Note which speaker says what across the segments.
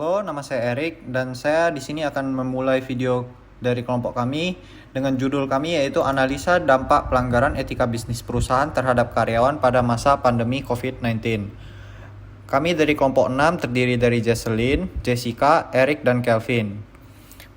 Speaker 1: Halo, nama saya Erik dan saya di sini akan memulai video dari kelompok kami dengan judul kami yaitu analisa dampak pelanggaran etika bisnis perusahaan terhadap karyawan pada masa pandemi COVID-19. Kami dari kelompok 6 terdiri dari Jesselyn, Jessica, Erik, dan Kelvin.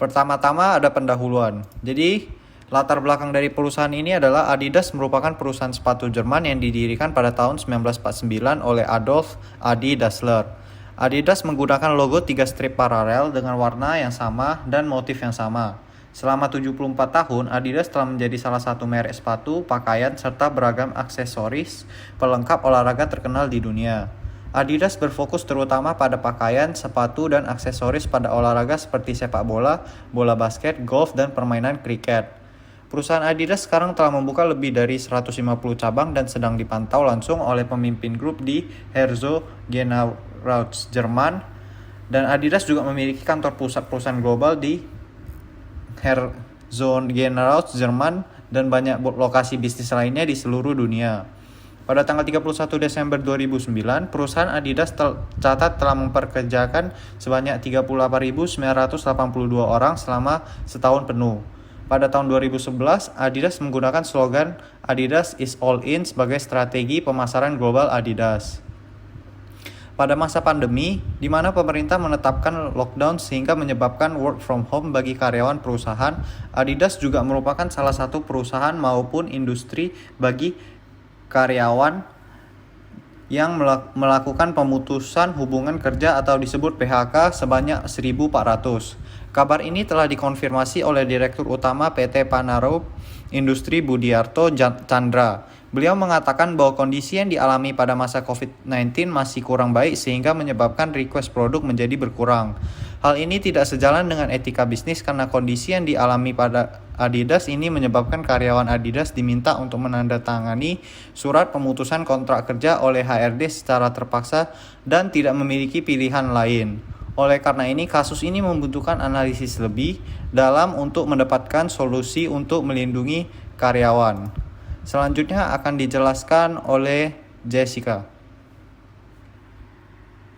Speaker 1: Pertama-tama ada pendahuluan. Jadi, latar belakang dari perusahaan ini adalah Adidas merupakan perusahaan sepatu Jerman yang didirikan pada tahun 1949 oleh Adolf Adi Dassler. Adidas menggunakan logo 3 strip paralel dengan warna yang sama dan motif yang sama. Selama 74 tahun, Adidas telah menjadi salah satu merek sepatu, pakaian, serta beragam aksesoris pelengkap olahraga terkenal di dunia. Adidas berfokus terutama pada pakaian, sepatu, dan aksesoris pada olahraga seperti sepak bola, bola basket, golf, dan permainan kriket. Perusahaan Adidas sekarang telah membuka lebih dari 150 cabang dan sedang dipantau langsung oleh pemimpin grup di Herzogenaurach, Jerman, dan Adidas juga memiliki kantor pusat perusahaan global di Herzogenaurach, Jerman, dan banyak lokasi bisnis lainnya di seluruh dunia. Pada tanggal 31 Desember 2009, perusahaan Adidas tercatat telah memperkerjakan sebanyak 38.982 orang selama setahun penuh. Pada tahun 2011, Adidas menggunakan slogan Adidas is all in sebagai strategi pemasaran global Adidas. Pada masa pandemi, di mana pemerintah menetapkan lockdown sehingga menyebabkan work from home bagi karyawan perusahaan, Adidas juga merupakan salah satu perusahaan maupun industri bagi karyawan yang melakukan pemutusan hubungan kerja atau disebut PHK sebanyak 1.400. Kabar ini telah dikonfirmasi oleh Direktur Utama PT Panaro Industri Budiarto Chandra. Beliau mengatakan bahwa kondisi yang dialami pada masa COVID-19 masih kurang baik sehingga menyebabkan request produk menjadi berkurang. Hal ini tidak sejalan dengan etika bisnis karena kondisi yang dialami pada Adidas ini menyebabkan karyawan Adidas diminta untuk menandatangani surat pemutusan kontrak kerja oleh HRD secara terpaksa dan tidak memiliki pilihan lain. Oleh karena ini, kasus ini membutuhkan analisis lebih dalam untuk mendapatkan solusi untuk melindungi karyawan. Selanjutnya akan dijelaskan oleh Jessica.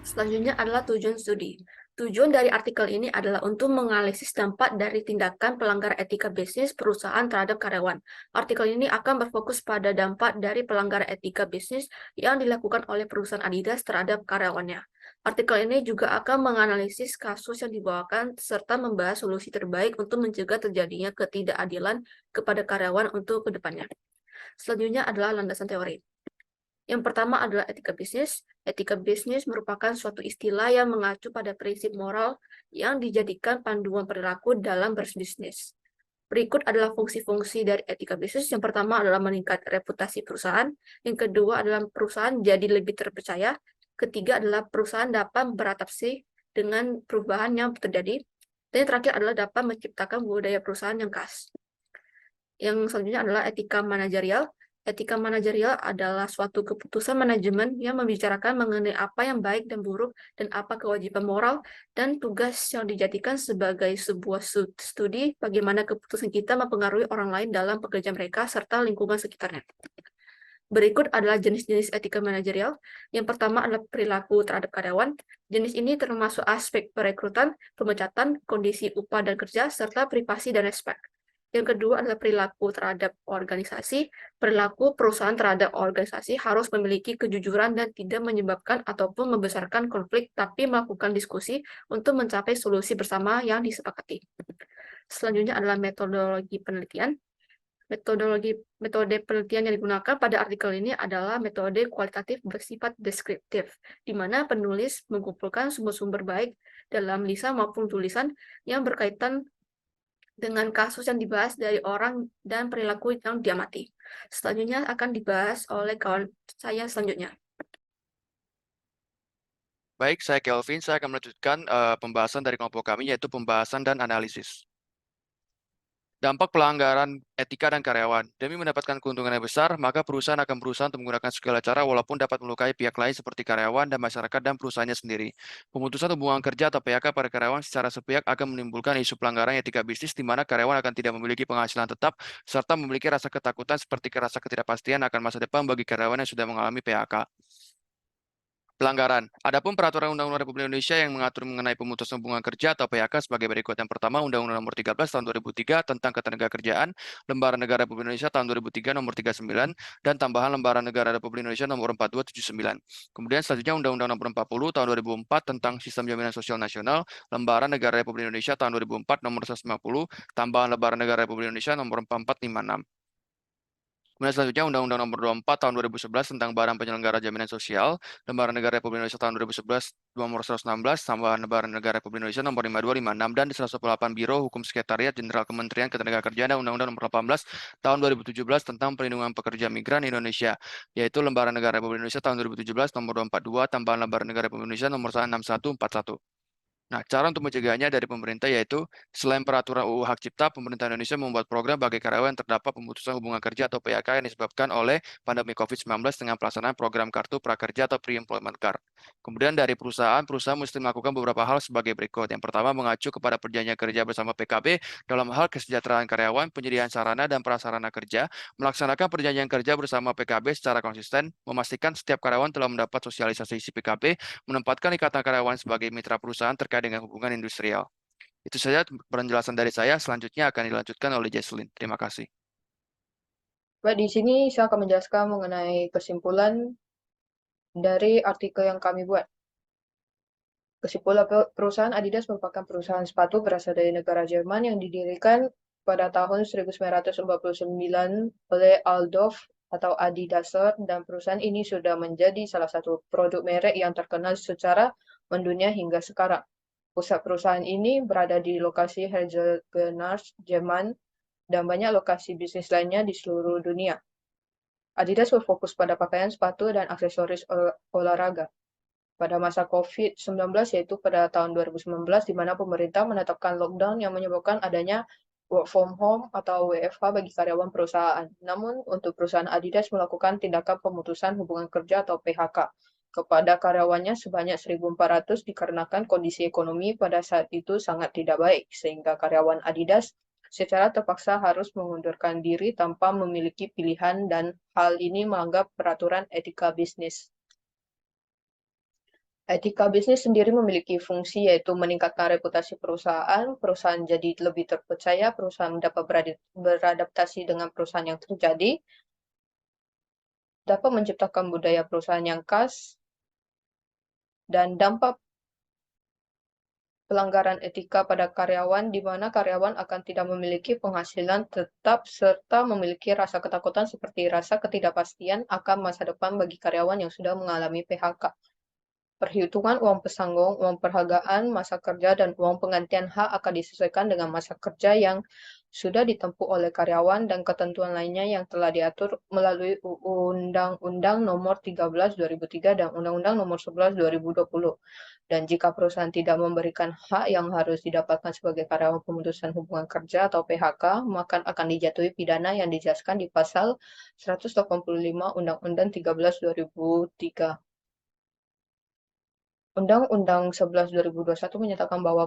Speaker 2: Selanjutnya adalah tujuan studi. Tujuan dari artikel ini adalah untuk menganalisis dampak dari tindakan pelanggar etika bisnis perusahaan terhadap karyawan. Artikel ini akan berfokus pada dampak dari pelanggar etika bisnis yang dilakukan oleh perusahaan Adidas terhadap karyawannya. Artikel ini juga akan menganalisis kasus yang dibawakan serta membahas solusi terbaik untuk mencegah terjadinya ketidakadilan kepada karyawan untuk kedepannya. Selanjutnya adalah landasan teori. Yang pertama adalah etika bisnis. Etika bisnis merupakan suatu istilah yang mengacu pada prinsip moral yang dijadikan panduan perilaku dalam berbisnis. Berikut adalah fungsi-fungsi dari etika bisnis. Yang pertama adalah meningkat reputasi perusahaan. Yang kedua adalah perusahaan jadi lebih terpercaya. Ketiga adalah perusahaan dapat beradaptasi dengan perubahan yang terjadi. Dan yang terakhir adalah dapat menciptakan budaya perusahaan yang khas. Yang selanjutnya adalah etika manajerial. Etika manajerial adalah suatu keputusan manajemen yang membicarakan mengenai apa yang baik dan buruk dan apa kewajiban moral dan tugas yang dijadikan sebagai sebuah studi bagaimana keputusan kita mempengaruhi orang lain dalam pekerjaan mereka serta lingkungan sekitarnya. Berikut adalah jenis-jenis etika manajerial. Yang pertama adalah perilaku terhadap karyawan. Jenis ini termasuk aspek perekrutan, pemecatan, kondisi upah dan kerja, serta privasi dan respek. Yang kedua adalah perilaku terhadap organisasi. Perilaku perusahaan terhadap organisasi harus memiliki kejujuran dan tidak menyebabkan ataupun membesarkan konflik, tapi melakukan diskusi untuk mencapai solusi bersama yang disepakati. Selanjutnya adalah metodologi penelitian. Metode penelitian yang digunakan pada artikel ini adalah metode kualitatif bersifat deskriptif, di mana penulis mengumpulkan sumber-sumber baik dalam lisan maupun tulisan yang berkaitan dengan kasus yang dibahas dari orang dan perilaku yang diamati. Selanjutnya akan dibahas oleh kawan saya selanjutnya.
Speaker 3: Baik, saya Kelvin. Saya akan melanjutkan pembahasan dari kelompok kami, yaitu pembahasan dan analisis. Dampak pelanggaran etika dan karyawan. Demi mendapatkan keuntungan yang besar, maka perusahaan akan berusaha untuk menggunakan segala cara walaupun dapat melukai pihak lain seperti karyawan dan masyarakat dan perusahaannya sendiri. Pemutusan hubungan kerja atau PHK pada karyawan secara sepihak akan menimbulkan isu pelanggaran etika bisnis di mana karyawan akan tidak memiliki penghasilan tetap serta memiliki rasa ketakutan seperti rasa ketidakpastian akan masa depan bagi karyawan yang sudah mengalami PHK. Pelanggaran. Adapun Peraturan Undang-Undang Republik Indonesia yang mengatur mengenai pemutusan hubungan kerja atau PHK sebagai berikut. Yang pertama, Undang-Undang Nomor 13 Tahun 2003 tentang Ketenagakerjaan, Lembaran Negara Republik Indonesia Tahun 2003 Nomor 39, dan tambahan Lembaran Negara Republik Indonesia Nomor 4279. Kemudian selanjutnya Undang-Undang Nomor 40 Tahun 2004 tentang Sistem Jaminan Sosial Nasional, Lembaran Negara Republik Indonesia Tahun 2004 Nomor 150, tambahan Lembaran Negara Republik Indonesia Nomor 4456. Kemudian selanjutnya Undang-Undang Nomor 24 Tahun 2011 tentang Badan Penyelenggara Jaminan Sosial, Lembaran Negara Republik Indonesia Tahun 2011 Nomor 116, tambahan Lembaran Negara Republik Indonesia Nomor 5256 dan 118 Biro Hukum Sekretariat Jenderal Kementerian Ketenagakerjaan dan Undang-Undang Nomor 18 Tahun 2017 tentang Perlindungan Pekerja Migran Indonesia, yaitu Lembaran Negara Republik Indonesia Tahun 2017 Nomor 242, tambahan Lembaran Negara Republik Indonesia Nomor 6141. Nah, cara untuk mencegahnya dari pemerintah yaitu selain peraturan UU Hak Cipta, pemerintah Indonesia membuat program bagi karyawan yang terdapat pemutusan hubungan kerja atau PHK yang disebabkan oleh pandemi COVID-19 dengan pelaksanaan program Kartu Prakerja atau Pre-Employment Card. Kemudian dari perusahaan mesti melakukan beberapa hal sebagai berikut. Yang pertama, mengacu kepada perjanjian kerja bersama PKB dalam hal kesejahteraan karyawan, penyediaan sarana dan prasarana kerja, melaksanakan perjanjian kerja bersama PKB secara konsisten, memastikan setiap karyawan telah mendapat sosialisasi isi PKB, menempatkan ikatan karyawan sebagai mitra perusahaan terkait dengan hubungan industrial. Itu saja penjelasan dari saya. Selanjutnya akan dilanjutkan oleh Jesslyn. Terima kasih.
Speaker 4: Baik, di sini saya akan menjelaskan mengenai kesimpulan dari artikel yang kami buat. Kesimpulan perusahaan Adidas merupakan perusahaan sepatu berasal dari negara Jerman yang didirikan pada tahun 1949 oleh Adolf atau Adi Dassler, dan perusahaan ini sudah menjadi salah satu produk merek yang terkenal secara mendunia hingga sekarang. Pusat perusahaan ini berada di lokasi Herzogenaurach, Jerman, dan banyak lokasi bisnis lainnya di seluruh dunia. Adidas berfokus pada pakaian, sepatu, dan aksesoris olahraga. Pada masa COVID-19, yaitu pada tahun 2019, di mana pemerintah menetapkan lockdown yang menyebabkan adanya work from home atau WFH bagi karyawan perusahaan. Namun, untuk perusahaan Adidas melakukan tindakan pemutusan hubungan kerja atau PHK kepada karyawannya sebanyak 1.400 dikarenakan kondisi ekonomi pada saat itu sangat tidak baik, sehingga karyawan Adidas secara terpaksa harus mengundurkan diri tanpa memiliki pilihan, dan hal ini melanggar peraturan etika bisnis. Etika bisnis sendiri memiliki fungsi yaitu meningkatkan reputasi perusahaan, perusahaan jadi lebih terpercaya, perusahaan dapat beradaptasi dengan perusahaan yang terjadi, dapat menciptakan budaya perusahaan yang khas, dan dampak pelanggaran etika pada karyawan, di mana karyawan akan tidak memiliki penghasilan tetap serta memiliki rasa ketakutan seperti rasa ketidakpastian akan masa depan bagi karyawan yang sudah mengalami PHK. Perhitungan uang pesanggung, uang perhargaan, masa kerja, dan uang penggantian hak akan disesuaikan dengan masa kerja yang sudah ditempuh oleh karyawan dan ketentuan lainnya yang telah diatur melalui Undang-Undang Nomor 13 2003 dan Undang-Undang Nomor 11 2020. Dan jika perusahaan tidak memberikan hak yang harus didapatkan sebagai karyawan pemutusan hubungan kerja atau PHK, maka akan dijatuhi pidana yang dijelaskan di pasal 185 Undang-Undang 13 2003. Undang-Undang 11 2021 menyatakan bahwa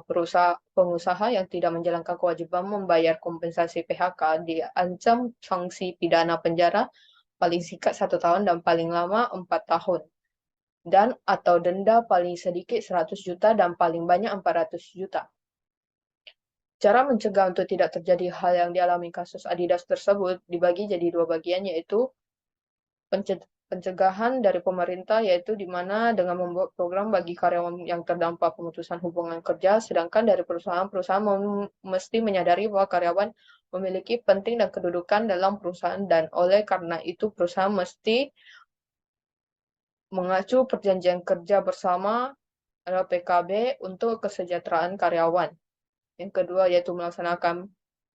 Speaker 4: pengusaha yang tidak menjalankan kewajiban membayar kompensasi PHK diancam sanksi pidana penjara paling singkat 1 tahun dan paling lama 4 tahun, dan atau denda paling sedikit 100 juta dan paling banyak 400 juta. Cara mencegah untuk tidak terjadi hal yang dialami kasus Adidas tersebut dibagi jadi dua bagian, yaitu pencegahan dari pemerintah, yaitu di mana dengan membuat program bagi karyawan yang terdampak pemutusan hubungan kerja, sedangkan dari perusahaan mesti menyadari bahwa karyawan memiliki penting dan kedudukan dalam perusahaan, dan oleh karena itu perusahaan mesti mengacu perjanjian kerja bersama atau PKB untuk kesejahteraan karyawan. Yang kedua yaitu melaksanakan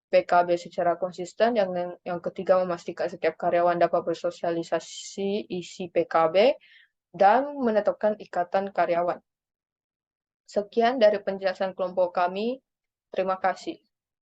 Speaker 4: PKB secara konsisten. Yang ketiga, memastikan setiap karyawan dapat bersosialisasi isi PKB dan menetapkan ikatan karyawan. Sekian dari penjelasan kelompok kami. Terima kasih.